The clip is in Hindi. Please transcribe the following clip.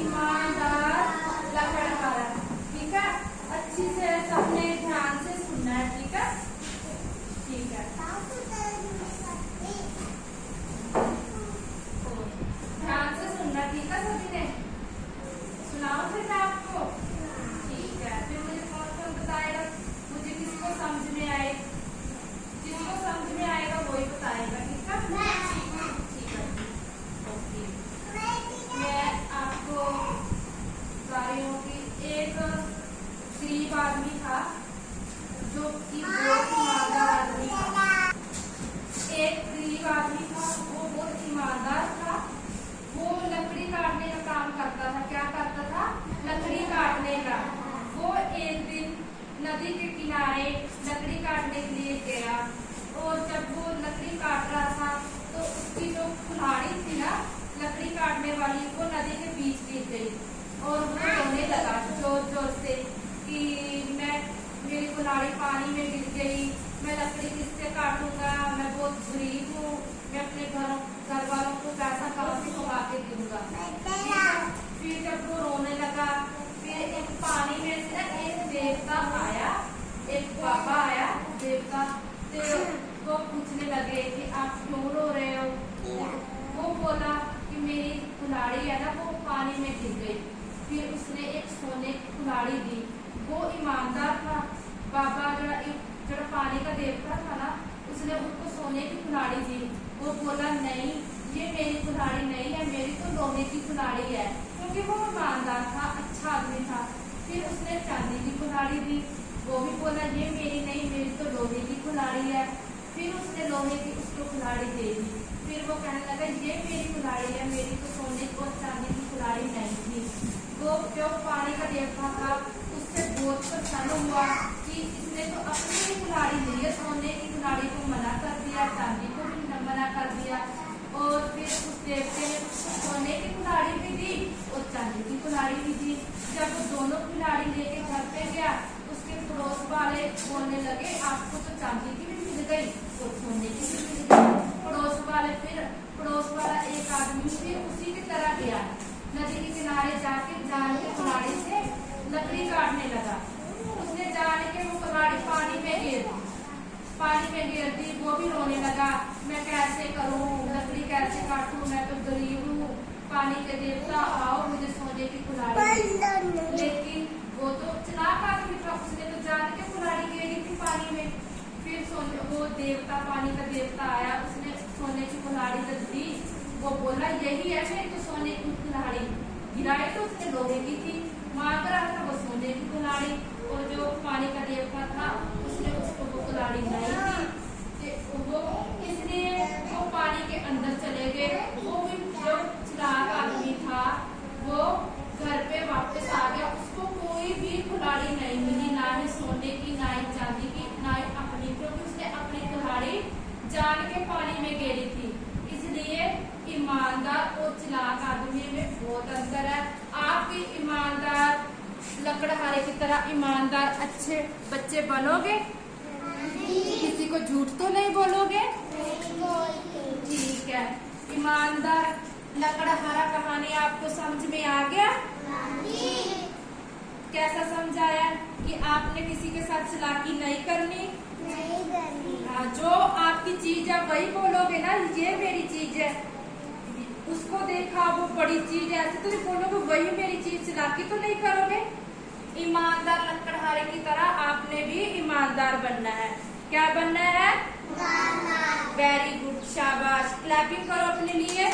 ईमानदार लकड़हारा। ठीक है, अच्छी से सबने ध्यान से सुनना है। ठीक है, ठीक है, ध्यान से सुनना। ठीक है, सभी ने सुनाओ फिर मैं आपको। ठीक है, फिर मुझे कौन कौन बताएगा, मुझे किसको समझ में आए, जिसको समझ में आएगा वही बताएगा। ठीक है, ठीक है, ओके। मैं आपको बता रही हूँ कि एक गरीब आदमी था जो कि बहुत ईमानदार आदमी था। एक गरीब आदमी था, वो बहुत ईमानदार था। वो लकड़ी काटने का काम करता था। क्या करता था? लकड़ी काटने का। वो एक दिन नदी के किनारे लकड़ी काटने के लिए गया, और जब वो लकड़ी काट रहा था तो उसकी जो कुल्हाड़ी थी ना लकड़ी काटने वाली, वो नदी के बीच गिर गई और वो रोने लगा जोर जोर से कि मेरी कुल्हाड़ी पानी में गिर गई, मैं लकड़ी किससे काटूंगा, मैं बहुत गरीब हूँ, मैं अपने घर वालों को पैसा कहाँ से कमा के दूंगा। फिर जब वो रोने लगा, फिर एक पानी में से एक देवता आया, एक बाबा आया देवता, तो वो पूछने लगे कि आप क्यों रो रहे हो। वो बोला कि मेरी कुल्हाड़ी है ना वो पानी में गिर गई। फिर उसने एक सोने की कुल्हाड़ी दी। वो ईमानदार था बाबा, जो पानी का देवता था ना, उसने उसको सोने की कुल्हाड़ी दी। वो बोला नहीं, ये मेरी कुल्हाड़ी नहीं है, मेरी तो लोहे की कुल्हाड़ी है, क्योंकि वो ईमानदार था, अच्छा आदमी था। फिर उसने चांदी की कुल्हाड़ी दी। वो भी बोला ये मेरी नहीं, मेरी तो लोहे की कुल्हाड़ी है। फिर उसने लोहे की उसको कुल्हाड़ी दे दी। फिर वो कहने लगा ये मेरी कुल्हाड़ी है, मेरी तो सोने की और चांदी की कुल्हाड़ी नहीं थी। वो जो पानी का देवता था उससे बहुत प्रसन्न हुआ कि इसने तो अपनी ही कुल्हाड़ी ली है, सोने की कुल्हाड़ी को मना कर दिया, चांदी को भी मना कर दिया। और फिर उस देवते ने सोने की कुल्हाड़ी भी दी और चांदी की कुल्हाड़ी भी दी। जब वो दोनों कुल्हाड़ी लेके घर पे गया, उसके पड़ोस वाले बोलने लगे आपको तो चांदी की भी मिल गई और सोने की भी मिल गई। पड़ोस वाला एक आदमी फिर उसी की तरह गया, नदी के किनारे जाके जान के कुल्हाड़ी से लकड़ी काटने लगा। उसने जान के वो कुल्हाड़ी पानी में गिर दी। वो भी रोने लगा, मैं कैसे करूं, लकड़ी कैसे काटूं, मैं तो गरीब हूँ, पानी के देवता आओ मुझे सोने की कुल्हाड़ी। लेकिन वो तो चालाक आदमी था, उसने तो जान के कुल्हाड़ी गिरी थी पानी में। फिर वो देवता, पानी का देवता आया, उसने सोने की कुल्हाड़ी जब दी, वो बोला यही है मेरी तो सोने की कुल्हाड़ी। गिराई तो उसने लोहे की थी, मांग रहा था वो सोने की कुल्हाड़ी, और जो पानी का देवता था उसने उसको वो कुल्हाड़ी नहीं दी। वो इसलिए वो पानी के अंदर चले गए। वो भी जो चालाक आदमी था वो घर पे वापस आ गया। उसको कोई भी कुल्हाड़ी नहीं मिली, ना ही सोने की, ना ही चांदी की, ना ही अपनी, क्योंकि उसने अपनी कुल्हाड़ी जान के पानी में गिरी थी। इसलिए ईमानदार और चालाक आदमी में बहुत अंतर है। आप भी ईमानदार लकड़हारे की तरह ईमानदार अच्छे बच्चे बनोगे? किसी को झूठ तो नहीं बोलोगे? ठीक है, ईमानदार लकड़हारा कहानी आपको समझ में आ गया? कैसा समझाया कि आपने किसी के साथ चालाकी नहीं करनी? जो आपकी चीज है वही बोलोगे ना, ये मेरी चीज है। उसको देखा वो बड़ी चीज है, ऐसे तो नहीं बोलोगे वही मेरी चीज, चालाकी तो नहीं करोगे। ईमानदार लकड़हारे की तरह आपने भी ईमानदार बनना है। क्या बनना है? वेरी गुड, शाबाश, क्लैपिंग करो अपने लिए।